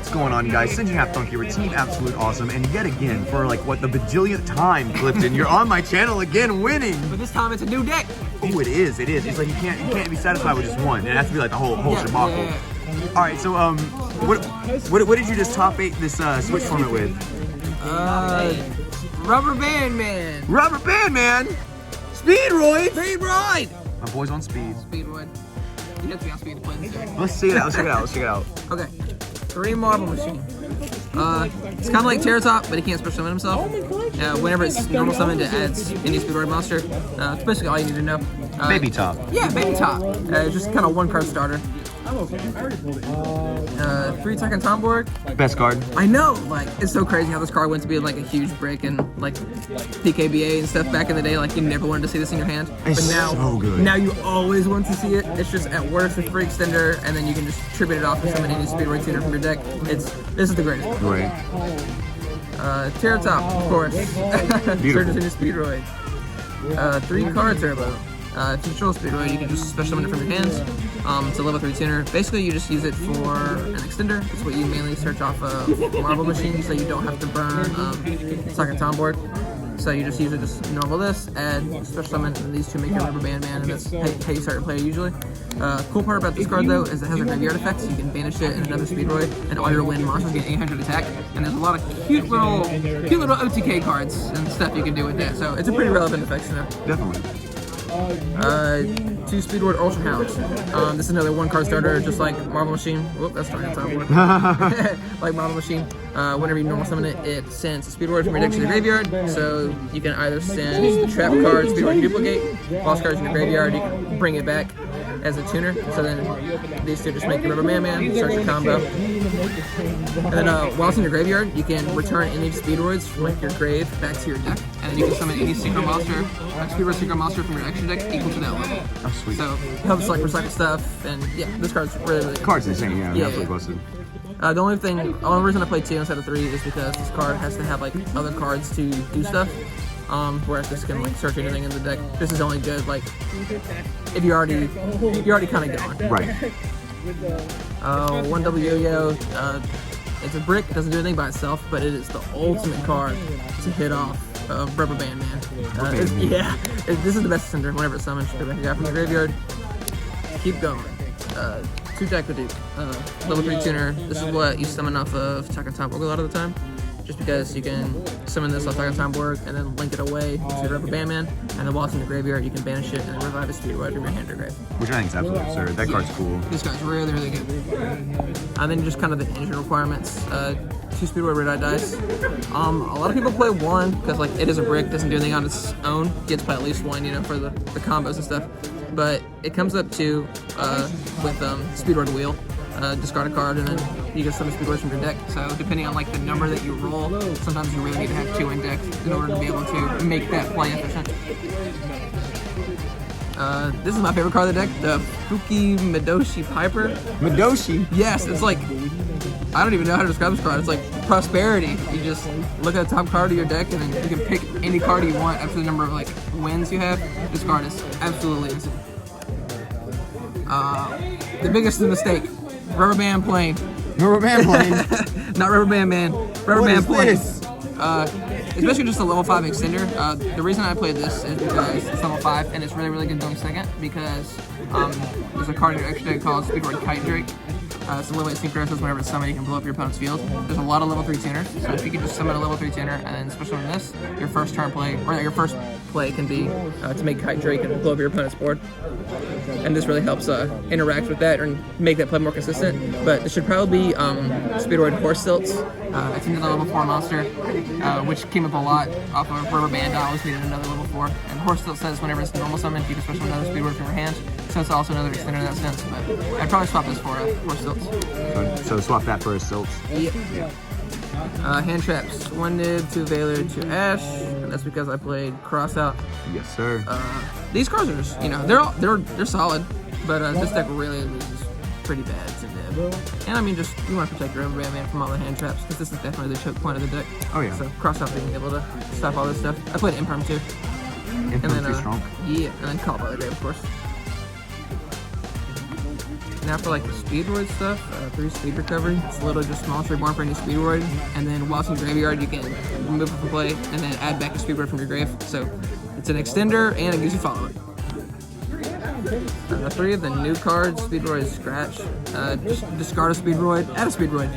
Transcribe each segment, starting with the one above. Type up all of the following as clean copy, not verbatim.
What's going on, guys? Sinjin Half Thunk here with Team Absolute Awesome, and yet again, for like what, the bajillionth time, Clifton, you're on my channel again, winning. But this time it's a new deck. Oh, it is. It is. It's like you can't be satisfied with just one. It has to be like the whole debacle. Yeah. All right, so what did you just top 8 this Switch tournament with? Rubber Band Man. Rubber Band Man. Speedroid. Speedroid. My boy's on speed. Speedroid. You have to be on speed to play this game. Let's see it out. Let's check it out. Let's check it out. Okay. 3 Marble Machine. It's kind of like Terra Top, but he can't special summon himself. Whenever it's normal summon, it adds any Speedroid monster. It's basically all you need to know. Baby Top. Yeah, Baby Top. It's just kind of 1-card starter. 3 attack on Tomborg. Best card. I know, like, it's so crazy how this card went to be like a huge brick in like PKBA and stuff back in the day. Like, you never wanted to see this in your hand. It's but now, so good. Now you always want to see it. It's just at worst a free extender, and then you can just tribute it off to summon any Speedroid tuner from your deck. This is the greatest. Great. Terra Top, of course. Beautiful. Turns into Speedroid. 3-card turbo. If you control Speedroid, you can just special summon it from your hands. It's a level 3 tuner. Basically, you just use it for an extender. It's what you mainly search off of Marble Machine, so you don't have to burn Second Tomborg. So you just use it, just normal this, add special summon, and these two make your Rubber Band Man, and that's how you start your player usually. Cool part about this card though is it has a graveyard effect, so you can banish it in another Speedroid, and all your win monsters get 800 attack. And there's a lot of cute little OTK cards and stuff you can do with that. So it's a pretty relevant effect. So. Definitely. 2 Speedroid Ultra Hounds. This is another 1-card starter, just like Marble Machine. Whoop, that's talking top board. Like Marble Machine. Whenever you normal summon it, it sends a Speedroid from your deck to the graveyard. So you can either send the trap card, Speedroid duplicate, lost cards in the graveyard, you can bring it back as a tuner. So then these two just make your Rubber Man Man, start your combo. And then while it's in your graveyard, you can return any Speedroids from like your grave back to your deck. And then you can summon any secret monster, Speedroid secret monster from your extra deck equal to that level. Oh, sweet. So it helps like recycle stuff, and yeah, this card's really good. Card's insane, yeah, absolutely busted. The only reason I play 2 instead of 3 is because this card has to have like other cards to do stuff. Whereas this can like search anything in the deck. This is only good like if you're already kind of going. Right. 1 W Yo-Yo. It's a brick. Doesn't do anything by itself, but it is the ultimate card to hit off Rubber Band Man. This is the best sender. Whenever it's summoned, go back and grab from the graveyard. Keep going. 2 Duke. Level 3 tuner. This is what you summon off of Taka Tomborg a lot of the time. Just because you can summon this off Taka Tomborg and then link it away to Rubber Band Man, and then while it's in the graveyard, you can banish it and then revive a Speedroid from your hand or grave. Which I think is absolutely absurd. That card's cool. This card's really, really good. And then just kind of the engine requirements. 2 Speedroid Red Eye dice. A lot of people play 1 because like it is a brick, doesn't do anything on its own. You get to play at least 1, you know, for the combos and stuff. But it comes up to with Speedroid Wheel. Discard a card, and then you get some Speedroids from your deck. So depending on like the number that you roll, sometimes you really need to have 2 in deck in order to be able to make that play efficient. This is my favorite card of the deck, the Fuki Midoshi Piper. Midoshi? Yes, it's like, I don't even know how to describe this card. It's like prosperity. You just look at the top card of your deck, and then you can pick any card you want up to the number of like wins you have. This card is absolutely insane. The biggest mistake. Rubber Band Plane. Rubber Band Plane? Not Rubber Band Man. Rubber Band Plane. This? It's basically just a level 5 extender. The reason I played this is because it's level 5 and it's really, really good going second because there's a card in your extra deck called Speedroid Kite Drake. It's a little bit synchronous whenever it's summoned, you can blow up your opponent's field. There's a lot of level 3 tuners, so if you can just summon a level 3 tuner and then special summon this, your first turn play, or your first play can be to make Kite Drake and blow up your opponent's board. And this really helps interact with that or make that play more consistent. But it should probably be Speedroid Horse Silts. It's another level 4 monster, which came up a lot off of Rubber Band. I always needed another level 4. And Horse Silts says whenever it's normal summon, you can special summon another Speedroid from your hand. So it's also another extender in that sense. But I'd probably swap this for Horse Silts. So swap that for a Silts. Yep. Hand traps. 1 Nib, 2 Valor, 2 Ash. And that's because I played Cross Out. Yes, sir. These cards are just, you know, they're solid, but this deck really loses pretty bad to Nib. And I mean, just you want to protect your Rubber Band Man from all the hand traps because this is definitely the choke point of the deck. Oh yeah. So Cross Out being able to stop all this stuff. I played Imperm too. Imperm too strong. Yeah, and then Call by the Grave, of course. Now for like the Speedroid stuff, 3 speed recovery. It's literally just small reborn for any Speedroid, and then whilst in the graveyard, you can remove it from play and then add back a Speedroid from your grave. So it's an extender and it gives you follow-up. 3 of the new cards, Speedroid Scratch. Just discard a Speedroid, add a Speedroid.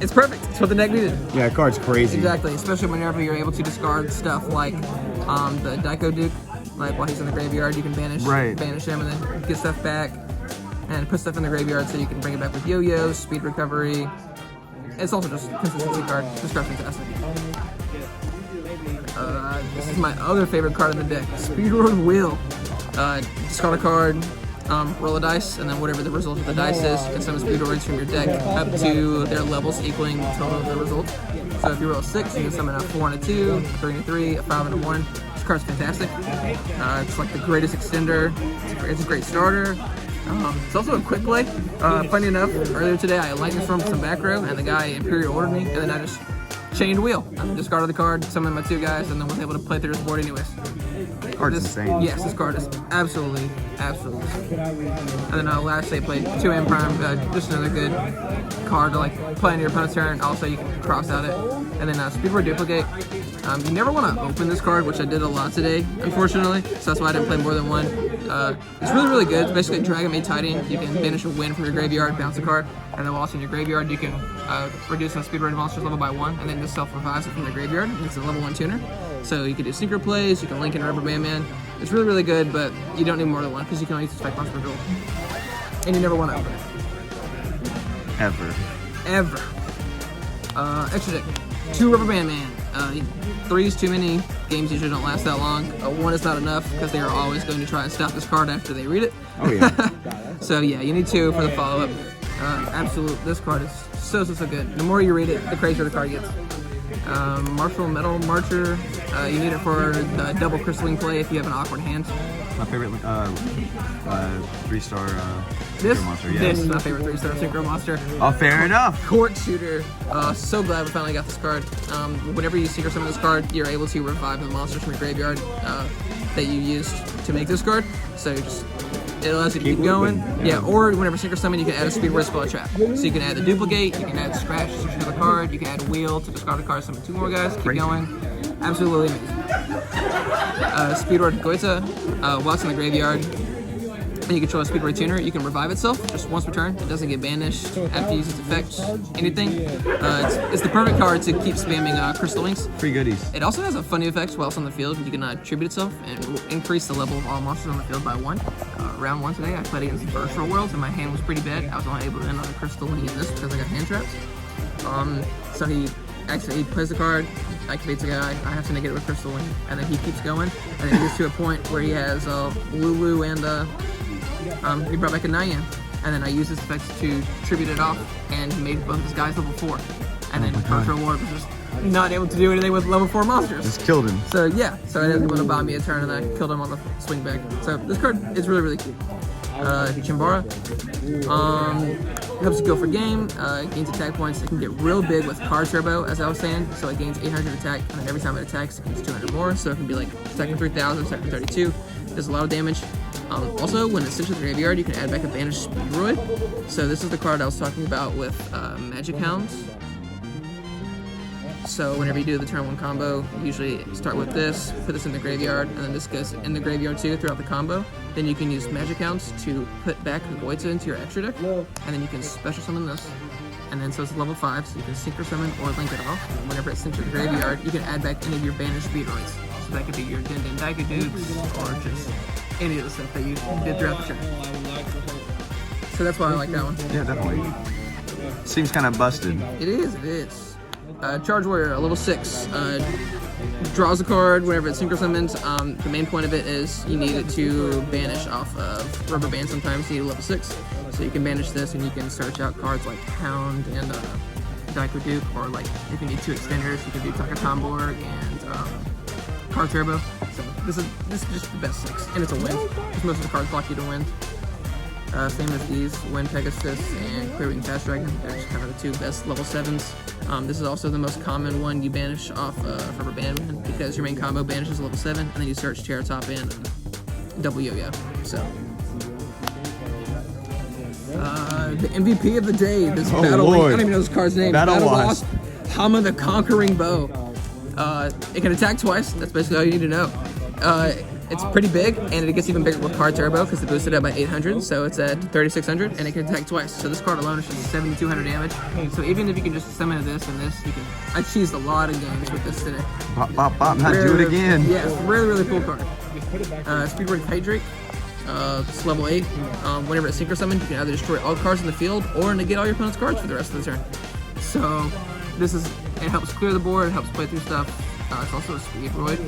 It's perfect. It's what the deck needed. Yeah, that card's crazy. Exactly, especially whenever you're able to discard stuff like the Daiko Duke. Like while he's in the graveyard, you can banish him and then get stuff back and put stuff in the graveyard so you can bring it back with yo-yos, speed recovery. It's also just a consistency card. This card's fantastic. This is my other favorite card in the deck, Speedroid Wheel. Discard a card, roll a dice, and then whatever the result of the dice is, you can summon Speedroids from your deck up to their levels equaling the total of the result. So if you roll a 6, you can summon a 4 and a 2, a 3 and a 3, a 5 and a 1. This card's fantastic. It's like the greatest extender. It's a great starter. It's also a quick play. Funny enough, earlier today I lightning stormed some back row, and the guy Imperial ordered me, and then I just chained wheel. I discarded the card, summoned my 2 guys, and then was able to play through his board anyways. This card's insane. Yes, this card is absolutely. And then lastly, I played 2M Prime, just another good card to like play on your opponent's turn. Also, you can cross out it. And then Speedroid Duplicate. You never want to open this card, which I did a lot today, unfortunately. So that's why I didn't play more than one. It's really good. It's basically Dragon Maid Titan. You can banish a win from your graveyard, bounce a card, and then while it's in your graveyard, you can reduce a Speedroid monster's level by 1, and then just self-revives it from the graveyard. It's a level 1 tuner. So you can do synchro plays, you can link in Rubber Band Man. It's really good, but you don't need more than one because you can only use spec monster per duel. And you never want to open it. Ever. Extra deck. 2 Rubber Band Man. 3 is too many. Games usually don't last that long. 1 is not enough because they are always going to try and stop this card after they read it. Oh yeah. So yeah, you need 2 for the follow-up. Absolute. This card is so good. The more you read it, the crazier the card gets. Martial Metal Marcher. You need it for the double crystalline play if you have an awkward hand. My favorite 3-star Synchro monster. Yeah. This is my favorite 3-star Synchro monster. Oh, fair enough. Court Shooter. So glad we finally got this card. Whenever you synchro summon this card, you're able to revive the monsters from your graveyard that you used to make this card. So it allows you to keep going. Yeah, or whenever synchro summon, you can add a Speedroid spell trap. So you can add the Duplicate, you can add Scratch to switch another card, you can add Wheel to discard a card, summon 2 more guys, keep going. Absolutely amazing. Speedroid Goita, while it's in the graveyard, and you control a Speedroid tuner, you can revive itself just once per turn. It doesn't get banished after you use its effects, anything. It's the perfect card to keep spamming Crystal Links. Free goodies. It also has a funny effect while it's on the field. You can tribute itself and increase the level of all monsters on the field by 1. Round 1 today, I played against the Virtual Worlds, and my hand was pretty bad. I was only able to end on a Crystal Link in this because I got hand traps. So he plays the card, activates a guy, I have to negate it with Crystal Link, and then he keeps going, and then he gets to a point where he has Lulu and he brought back a Nyan, and then I used his effects to tribute it off, and he made both his guys level 4. And then Virtual World was just not able to do anything with level 4 monsters. Just killed him. So yeah, so I was able to buy me a turn, and I killed him on the swing back. So this card is really cool. Chimbara. Helps you go for game, gains attack points. It can get real big with card turbo, as I was saying. So it gains 800 attack, and then every time it attacks, it gains 200 more. So it can be like second 3000, second 32. Does a lot of damage. Also, when it's sent to the graveyard, you can add back a banished Speedroid. So this is the card I was talking about with Magic Hounds. So whenever you do the turn 1 combo, you usually start with this, put this in the graveyard, and then this goes in the graveyard too throughout the combo. Then you can use Magic Hounds to put back Goita into your extra deck, and then you can special summon this. And then so it's level 5, so you can synchro summon or link it off. Whenever it's sent to the graveyard, you can add back any of your banished Speedroids. So that could be your Din Daika Dukes, or just any of the stuff that you did throughout the turn. So that's why I like that one. Yeah, definitely. Seems kind of busted. It is. Charge Warrior, level 6. Draws a card whenever it's synchro summoned. The main point of it is you need it to banish off of Rubber Band sometimes. You need a level 6. So you can banish this and you can search out cards like Hound and Daiko Duke, or like if you need 2 extenders, you can do Takatomborg and Card Turbo. So this is just the best 6. And it's a win, because most of the cards block you to win. Same as these, Wind Pegasus and Clearwing Fast Dragon. They're just kind of the 2 best level 7s. This is also the most common one you banish off Rubber Band, because your main combo banishes level 7, and then you search Terratop and double Yo-Yo. So, the MVP of the day, this Oh, Battle Lord. I don't even know this card's name. Battle Wasp. Hama the Conquering Bow. It can attack twice. That's basically all you need to know. It's pretty big, and it gets even bigger with card turbo because it boosted up by 800, so it's at 3600, and it can attack twice. So this card alone is just 7200 damage. So even if you can just summon this and this, you can. I cheesed a lot of games with this today. Bop, bop, bop, not do it again. Yeah, it's a really, really cool card. Speedroid Kite Drake. It's level 8. Whenever it's synchro summoned, you can either destroy all cards in the field or negate all your opponent's cards for the rest of the turn. So it helps clear the board, it helps play through stuff. It's also a Speedroid,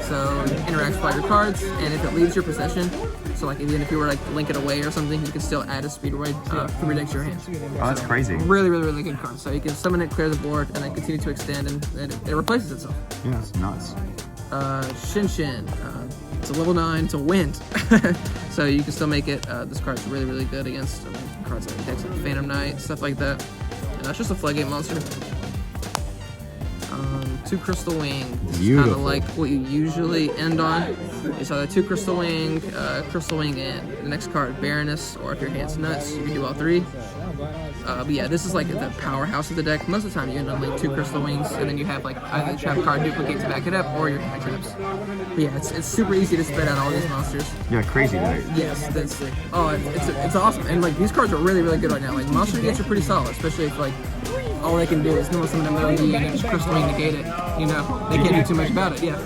so it interacts with all your cards, and if it leaves your possession, so like even if you were like link it away or something, you can still add a Speedroid from your deck to your hands. Oh, that's crazy. Really, really, really good card. So you can summon it, clear the board, and then continue to extend, and it replaces itself. Yeah, it's nuts. Shinshin. It's a level 9, it's a wind. So you can still make it. This card's really, really good against cards like decks like Phantom Knight, stuff like that. And that's just a floodgate monster. 2 Crystal Wing. This is kind of like what you usually end on. You saw the 2 Crystal Wing, and the next card, Baroness, or if your hand's nuts, you can do all 3. But yeah, this is like the powerhouse of the deck. Most of the time you end on like 2 Crystal Wings, and then you have like either the trap card duplicate to back it up, or your hand traps. But yeah, it's super easy to spit out all these monsters. Yeah, crazy, right? Yes, it's awesome. And like these cards are really, really good right now. Like monster negates are pretty solid, especially if like all they can do is normal summon a melody and just Crystal Wing negate it. You know, they can't do too much about it. Yeah,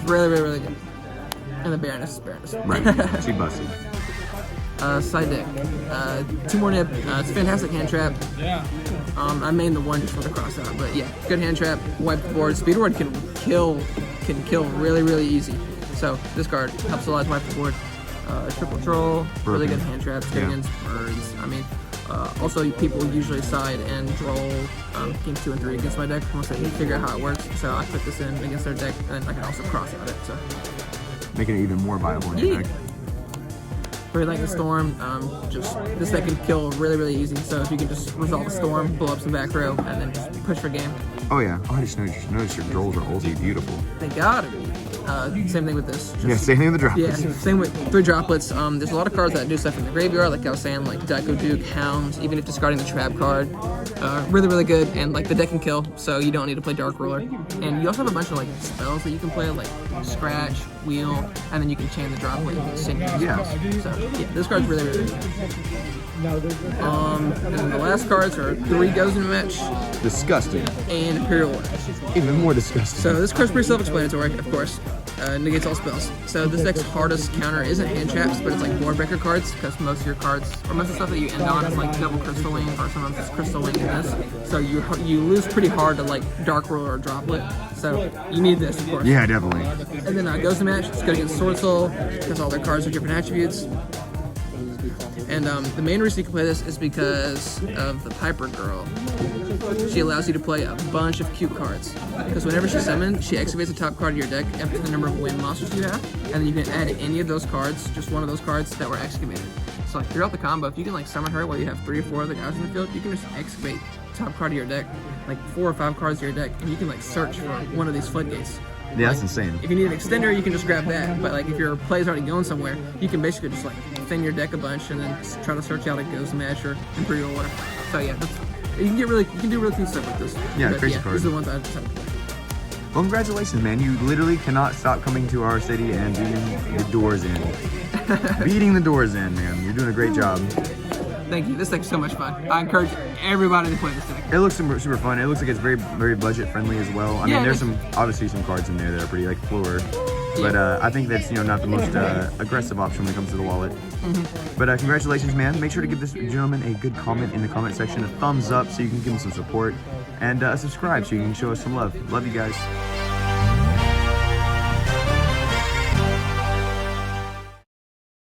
really, really, really good. And the Baroness. Right, she busted. Side deck. 2 more nib. It's a fantastic hand trap. I main the 1 just for the cross out, but yeah, good hand trap. Wipe the board. Speedroid can kill really, really easy. So this card helps a lot to wipe the board. Triple troll, really good hand traps, good against birds. I mean, also people usually side and droll games 2 and 3 against my deck once they figure out how it works. So I put this in against their deck, and I can also cross out it. So making it even more viable in your deck. Really like the storm. Just this deck can kill really, really easy. So if you can just resolve the storm, blow up some back row, and then just push for game. Oh yeah. Oh, I just noticed your drolls are ulti beautiful. They gotta be. Same thing with this. Yeah, same thing with the droplets. Yeah, same with 3 droplets. There's a lot of cards that do stuff in the graveyard, like I was saying, like Deco Duke, Hounds, even if discarding the trap card. Really, really good, and like the deck can kill, so you don't need to play Dark Ruler. And you also have a bunch of like spells that you can play, like Scratch, Wheel, and then you can chain the droplet and send your spells. So yeah, this card's really, really good. And then the last cards are 3 Goes in a Match. Disgusting. And Imperial Order. Even more disgusting. So this card's pretty self-explanatory, of course. Negates all spells. So this deck's hardest counter isn't hand traps, but it's like board breaker cards, because most of your cards, or most of the stuff that you end on is like double Crystal Wing, or sometimes it's Crystal Wing in this. So you lose pretty hard to like Dark Ruler or Droplet. So you need this, of course. Yeah, definitely. And then Goes to Match, it's good against Sword Soul, because all their cards are different attributes. And the main reason you can play this is because of the Piper Girl. She allows you to play a bunch of cute cards. Because whenever she's summoned, she excavates the top card of your deck up to the number of wind monsters you have, and then you can add any of those cards, just one of those cards that were excavated. So like throughout the combo, if you can like summon her while you have 3 or 4 other guys in the field, you can just excavate the top card of your deck, like 4 or 5 cards of your deck, and you can like search for one of these floodgates. Yeah, that's insane. If you need an extender, you can just grab that. But like if your play's already going somewhere, you can basically just like thin your deck a bunch and then try to search out a Ghost Match or Imperial Order. So yeah, you can do really cool stuff with this. Yeah, crazy card. These are the ones I decided to play. Well, congratulations, man. You literally cannot stop coming to our city and beating the doors in. Beating the doors in, man. You're doing a great job. Thank you. This deck's so much fun. I encourage everybody to play this deck. It looks super fun. It looks like it's very, very budget friendly as well. I mean, there's obviously some cards in there that are pretty like floor, but I think that's not the most aggressive option when it comes to the wallet. But congratulations, man. Make sure to give this gentleman a good comment in the comment section, a thumbs up so you can give him some support, and subscribe so you can show us some love. Love you guys.